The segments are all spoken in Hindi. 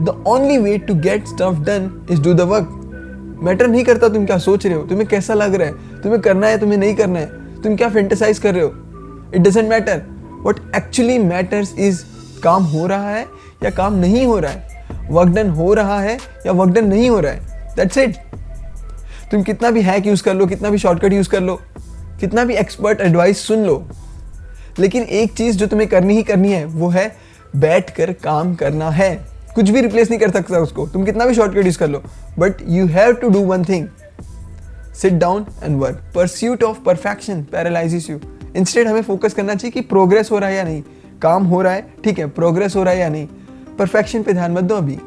The only way to get stuff done is do the work. Matter नहीं करता तुम क्या सोच रहे हो, तुम्हें कैसा लग रहा है, तुम्हें करना है तुम्हें नहीं करना है, तुम क्या फेंटेसाइज कर रहे हो. It doesn't matter. What actually matters is काम हो रहा है या काम नहीं हो रहा है, वर्क डन हो रहा है या वर्क डन नहीं हो रहा है. That's it. तुम कितना भी हैक यूज कर लो, कितना भी शॉर्टकट यूज कर लो, कितना भी एक्सपर्ट एडवाइस सुन लो, लेकिन एक चीज जो तुम्हें करनी ही करनी है वो है बैठ कर काम करना है. कुछ भी रिप्लेस नहीं कर सकता उसको, तुम कितना भी शॉर्टकट यूज कर लो, but you have to do one thing, sit down and work. Pursuit of perfection paralyses you. Instead हमें फोकस करना चाहिए कि प्रोग्रेस हो रहा है या नहीं. काम हो रहा है ठीक है, प्रोग्रेस हो रहा है या नहीं. परफेक्शन पे ध्यान मत दो, अभी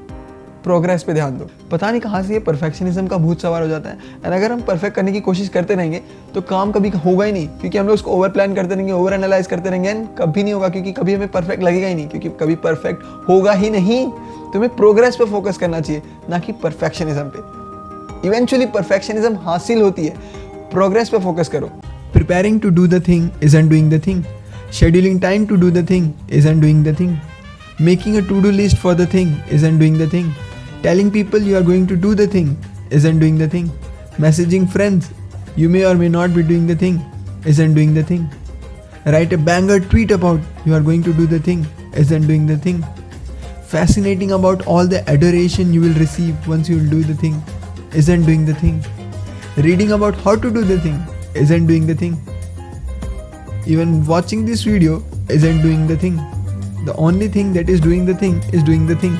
प्रोग्रेस पे ध्यान दो. पता नहीं कहाँ से ये परफेक्शनिज्म का भूत सवार हो जाता है. एंड अगर हम परफेक्ट करने की कोशिश करते रहेंगे तो काम कभी होगा ही नहीं, क्योंकि हम लोग उसको ओवर प्लान करते रहेंगे, ओवर एनालाइज करते रहेंगे, एंड कभी नहीं होगा, क्योंकि कभी हमें परफेक्ट लगेगा ही नहीं, क्योंकि कभी परफेक्ट होगा ही नहीं. तुम्हें प्रोग्रेस पे फोकस करना चाहिए, ना कि परफेक्शनिज्म पे. इवेंचुअली परफेक्शनिज्म हासिल होती है, प्रोग्रेस पे फोकस करो. Preparing to do the thing isn't doing the thing. Scheduling time to do the thing isn't doing the thing. Making a to-do list for the thing isn't doing the thing. Telling people you are going to do the thing isn't doing the thing. Messaging friends you may or may not be doing the thing isn't doing the thing. Write a banger tweet about you are going to do the thing isn't doing the thing. Fascinating about all the adoration you will receive once you will do the thing isn't doing the thing. Reading about how to do the thing isn't doing the thing. Even watching this video isn't doing the thing. The only thing that is doing the thing is doing the thing.